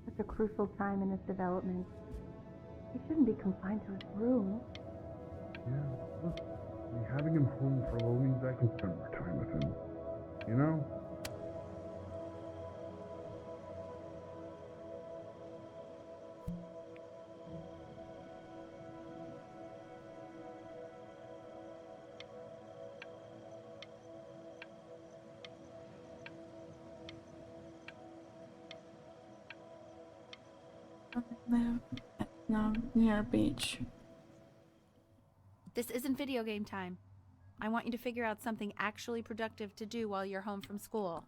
such a crucial time in his development. He shouldn't be confined to his room. Yeah, look, having him home for a little means I can spend more time with him. You know? Live now near beach. This isn't video game time. I want you to figure out something actually productive to do while you're home from school.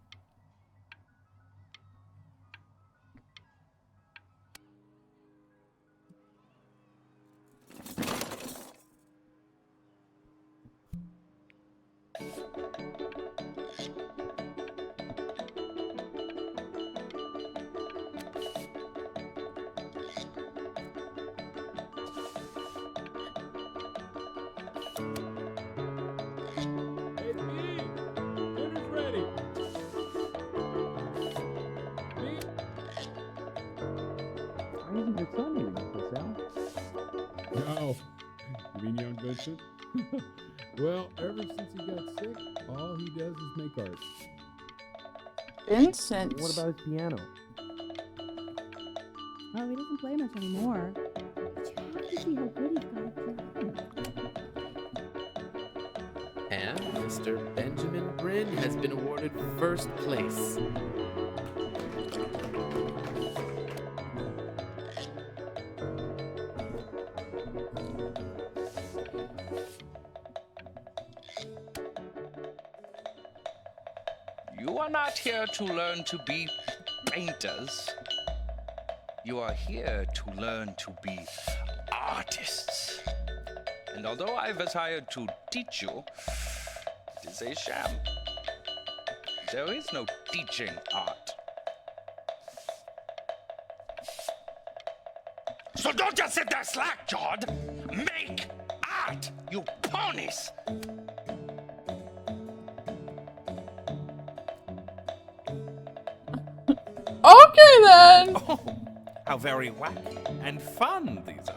Your son eating this, Al? No. You mean young Vincent? Well, ever since he got sick, all he does is make art. Vincent. What about his piano? Oh, he doesn't play much anymore. But you have to see how good he's got it to. And Mr. Benjamin Bryn has been awarded first place. You are not here to learn to be painters. You are here to learn to be artists. And although I was hired to teach you, it is a sham. There is no teaching art. So don't just sit there slack-jawed. Make art, you ponies! Okay then. Oh, how very wacky and fun these are.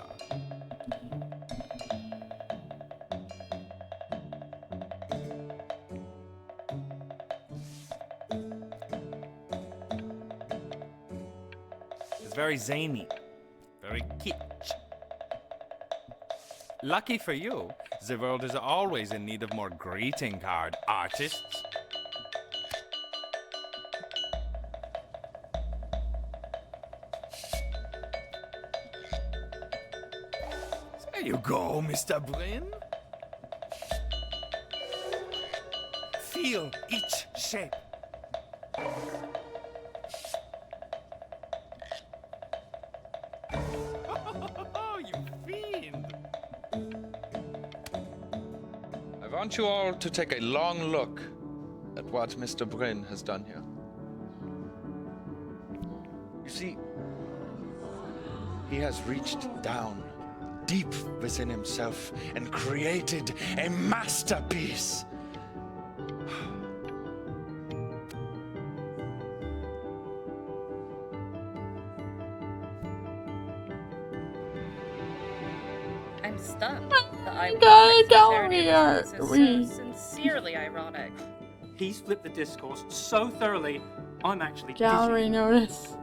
It's very zany, very kitsch. Lucky for you, the world is always in need of more greeting card artists. There you go, Mr. Bryn. Feel each shape. Oh, you fiend! I want you all to take a long look at what Mr. Bryn has done here. You see, he has reached down deep within himself and created a masterpiece. I'm stunned. The Got a ironic gallery sincerity art. of this is so sincerely ironic. He's flipped the discourse so thoroughly, I'm actually Gallery dizzy. notice.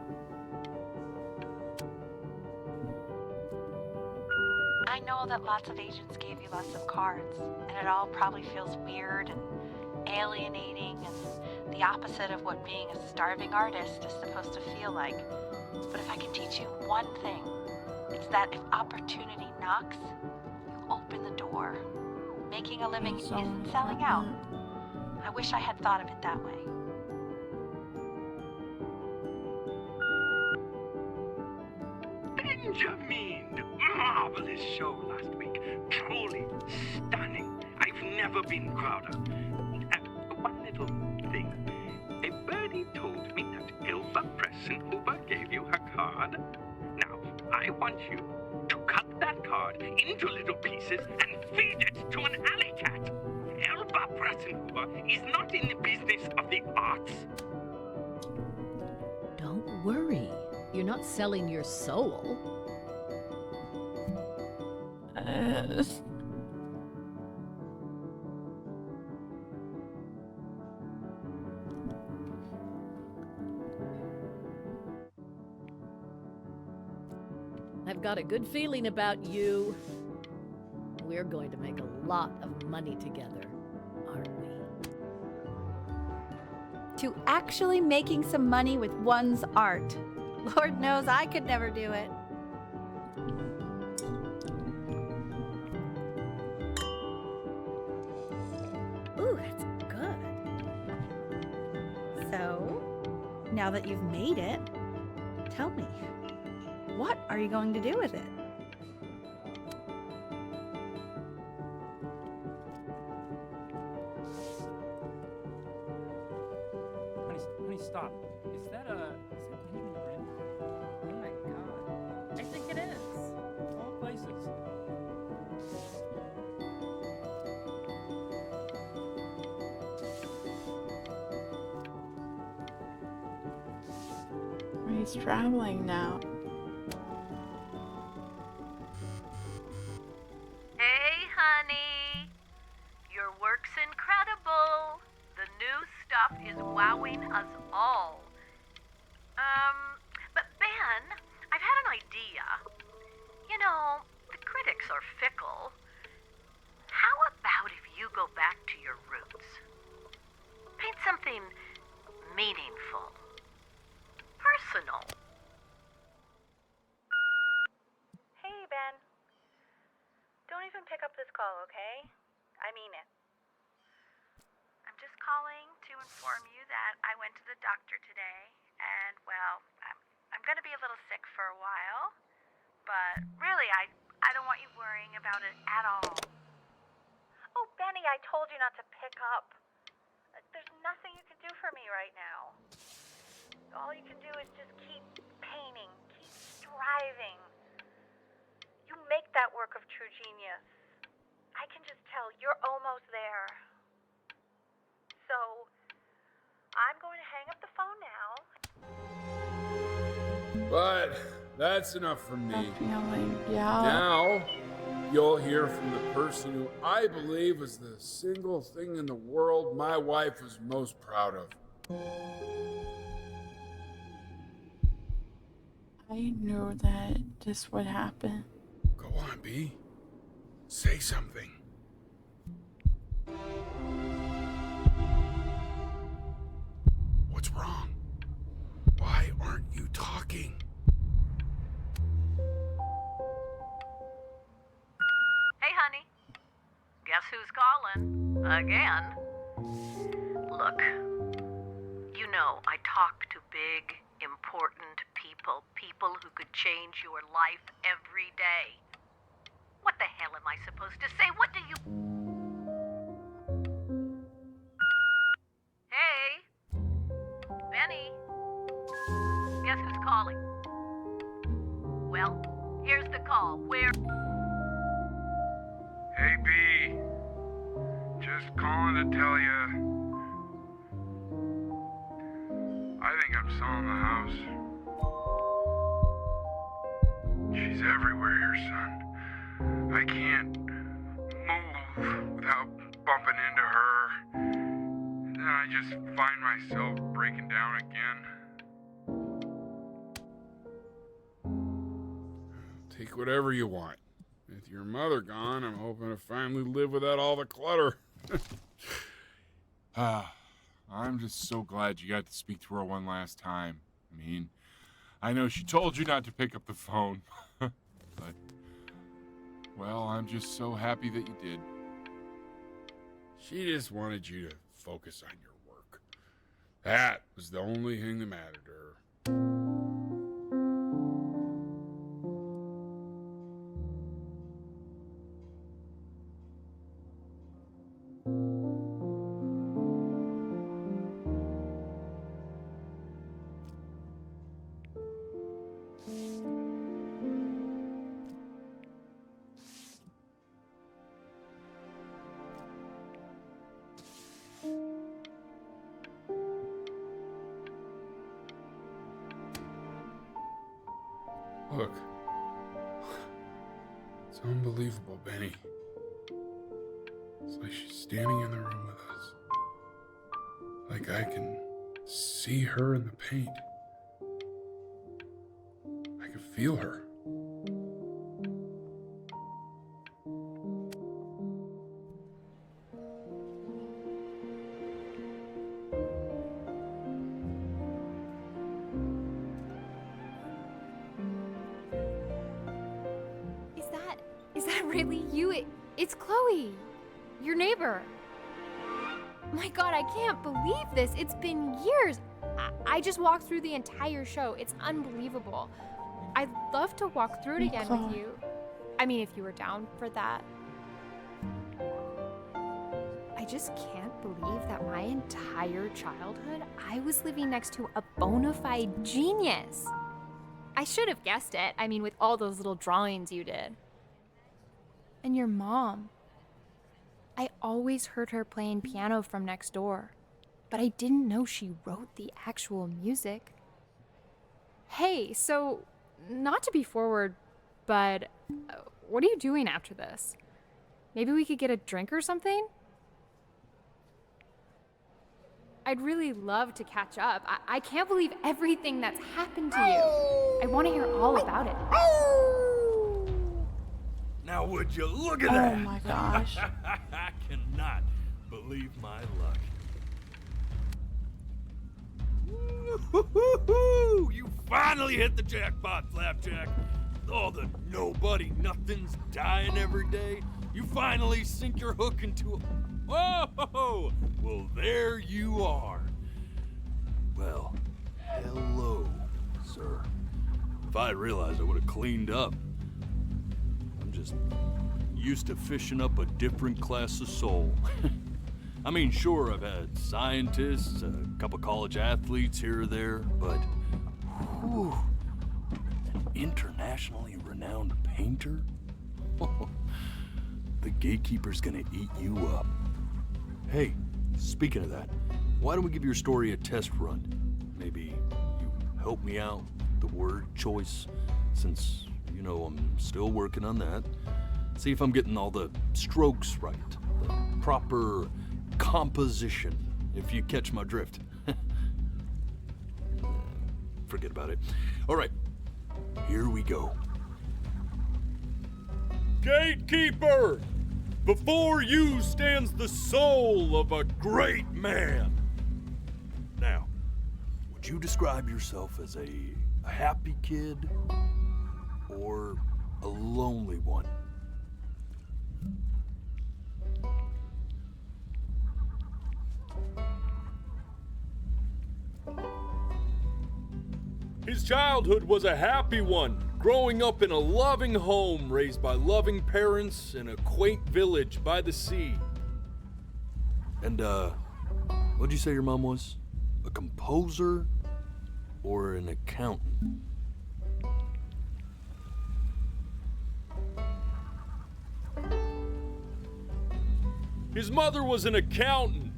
I know that lots of agents gave you lots of cards, and it all probably feels weird and alienating and the opposite of what being a starving artist is supposed to feel like. But if I can teach you one thing, it's that if opportunity knocks, you open the door. Making a living isn't selling out. I wish I had thought of it that way. Benjamin! Marvelous show last week. Truly stunning. I've never been prouder. One little thing. A birdie told me that Elva Pressenhuber gave you her card. Now, I want you to cut that card into little pieces and feed it to an alley cat. Elva Pressenhuber is not in the business of the arts. Don't worry. You're not selling your soul. I've got a good feeling about you. We're going to make a lot of money together, aren't we? To actually making some money with one's art. Lord knows I could never do it. Ooh, that's good. So, now that you've made it, tell me, what are you going to do with it? Honey, stop. Is that Benjamin Brand? Oh my god. I think it is. Of all places. He's traveling now. Hey, honey. Your work's incredible. The new stuff is wowing us all. But Ben, I've had an idea. You know, the critics are fickle. How about if you go back to your roots? Paint something meaningful. Personal. Hey, Ben. Don't even pick up this call, okay? I mean it. I'm just calling to inform you that I went to the doctor today, and, well, I'm going to be a little sick for a while, but really, I don't want you worrying about it at all. Oh, Benny, I told you not to pick up. There's nothing you can do for me right now. All you can do is just keep painting, keep striving. You make that work of true genius. I can just tell you're almost there. So, I'm going to hang up the phone now. But that's enough from me. Yeah. Now, you'll hear from the person who I believe is the single thing in the world my wife was most proud of. I knew that this would happen. Go on, B. Say something. What's wrong? Why aren't you talking? Hey, honey. Guess who's calling? Again. Look, you know I talk to big, important people who could change your life every day. What the hell am I supposed to say? What do you... Hey? Benny? Guess who's calling? Well, here's the call. Where... Hey, B. Just calling to tell you. I think I'm selling the house. She's everywhere here, son. I can't move without bumping into her. And then I just find myself breaking down again. Take whatever you want. With your mother gone, I'm hoping to finally live without all the clutter. I'm just so glad you got to speak to her one last time. I mean, I know she told you not to pick up the phone, but, well, I'm just so happy that you did. She just wanted you to focus on your work. That was the only thing that mattered to her. Look. It's unbelievable, Benny. It's like she's standing in the room with us. Like I can see her in the paint. I can feel her. Is that really you? It's Chloe, your neighbor. My God, I can't believe this. It's been years. I just walked through the entire show. It's unbelievable. I'd love to walk through it again with you. I mean, if you were down for that. I just can't believe that my entire childhood, I was living next to a bona fide genius. I should have guessed it. I mean, with all those little drawings you did. And your mom. I always heard her playing piano from next door, but I didn't know she wrote the actual music. Hey, so, not to be forward, but what are you doing after this? Maybe we could get a drink or something? I'd really love to catch up. I can't believe everything that's happened to you. I want to hear all about it. Now would you look at that? Oh my gosh. I cannot believe my luck. Woo-hoo-hoo-hoo! You finally hit the jackpot, Flapjack. All the nobody nothings dying every day. You finally sink your hook into a... Whoa! Well, there you are. Well, hello, sir. If I had realized, I would have cleaned up. I'm just used to fishing up a different class of soul. I mean, sure, I've had scientists, a couple college athletes here or there, but whew, an internationally renowned painter? The gatekeeper's gonna eat you up. Hey, speaking of that, why don't we give your story a test run? Maybe you help me out with the word choice, since, you know, I'm still working on that. See if I'm getting all the strokes right, the proper composition, if you catch my drift. Forget about it. All right, here we go. Gatekeeper! Before you stands the soul of a great man. Now, would you describe yourself as a happy kid or a lonely one? His childhood was a happy one, growing up in a loving home raised by loving parents in a quaint village by the sea. And, what'd you say your mom was? A composer or an accountant? His mother was an accountant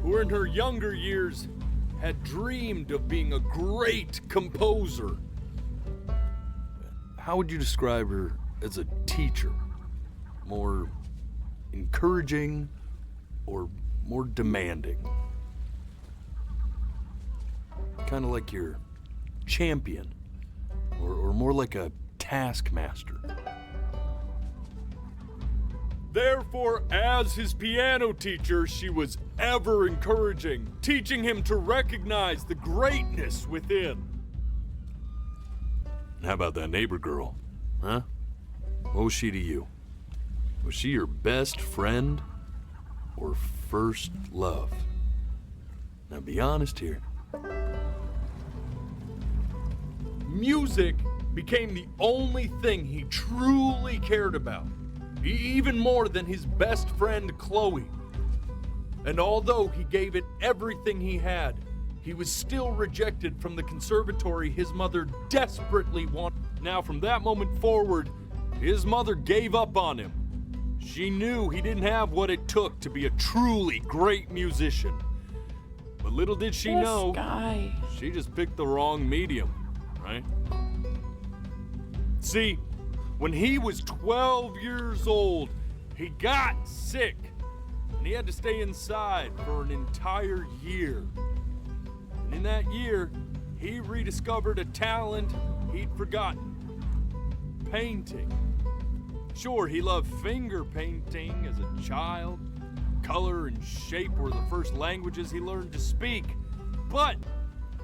who in her younger years had dreamed of being a great composer. How would you describe her as a teacher? More encouraging or more demanding? Kind of like your champion or more like a taskmaster? Therefore, as his piano teacher, she was ever encouraging, teaching him to recognize the greatness within. How about that neighbor girl, huh? What was she to you? Was she your best friend or first love? Now be honest here. Music became the only thing he truly cared about. Even more than his best friend, Chloe. And although he gave it everything he had, he was still rejected from the conservatory his mother desperately wanted. Now, from that moment forward, his mother gave up on him. She knew he didn't have what it took to be a truly great musician. But little did she know, she just picked the wrong medium, right? See, when he was 12 years old, he got sick, and he had to stay inside for an entire year. And in that year, he rediscovered a talent he'd forgotten: painting. Sure, he loved finger painting as a child. Color and shape were the first languages he learned to speak. But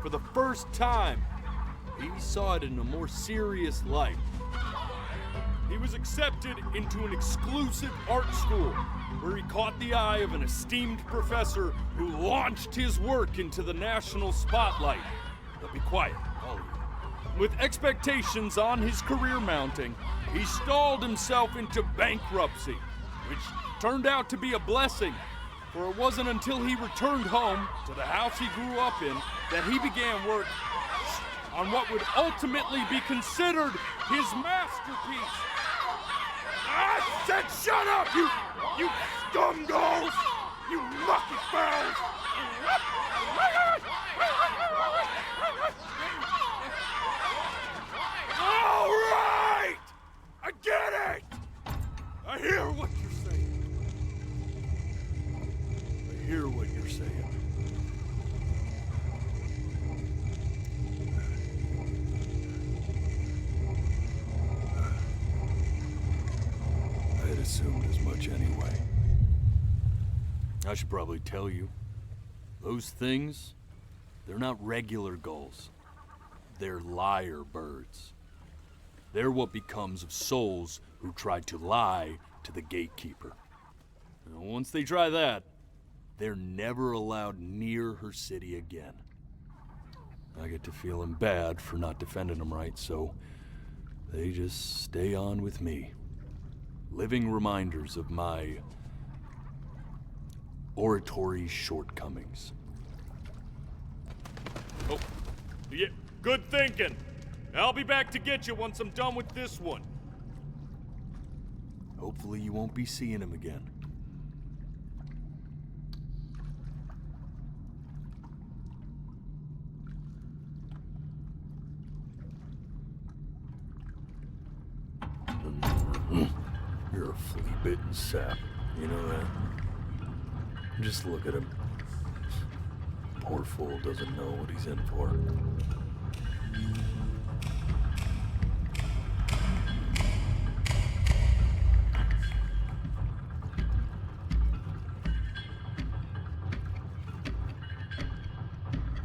for the first time, he saw it in a more serious light. He was accepted into an exclusive art school where he caught the eye of an esteemed professor who launched his work into the national spotlight. But be quiet, all of you. With expectations on his career mounting, he stalled himself into bankruptcy, which turned out to be a blessing, for it wasn't until he returned home to the house he grew up in that he began work on what would ultimately be considered his masterpiece. I said shut up, you scumballs! You lucky fowls! All right! I get it! I hear what you're saying. I hear what you're saying. I had assumed as much anyway. I should probably tell you, those things, they're not regular gulls. They're liar birds. They're what becomes of souls who try to lie to the gatekeeper. And once they try that, they're never allowed near her city again. I get to feeling bad for not defending them right, so they just stay on with me. Living reminders of my oratory shortcomings. Oh, yeah, good thinking. I'll be back to get you once I'm done with this one. Hopefully you won't be seeing him again. You're a flea-bitten sap, you know that? Just look at him. Poor fool doesn't know what he's in for.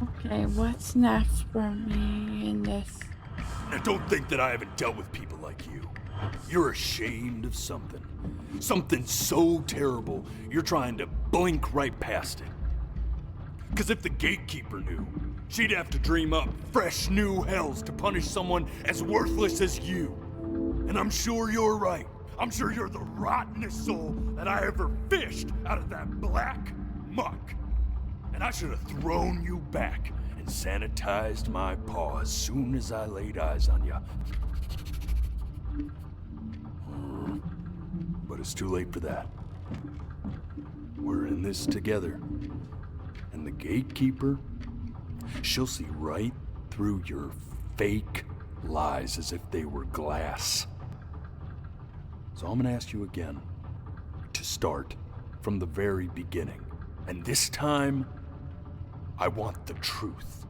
Okay, what's next for me in this? Now don't think that I haven't dealt with people like you. You're ashamed of something. Something so terrible, you're trying to blink right past it. Because if the gatekeeper knew, she'd have to dream up fresh new hells to punish someone as worthless as you. And I'm sure you're right. I'm sure you're the rottenest soul that I ever fished out of that black muck. And I should have thrown you back and sanitized my paw as soon as I laid eyes on you. But it's too late for that. We're in this together. And the gatekeeper, she'll see right through your fake lies as if they were glass. So I'm gonna ask you again to start from the very beginning. And this time, I want the truth.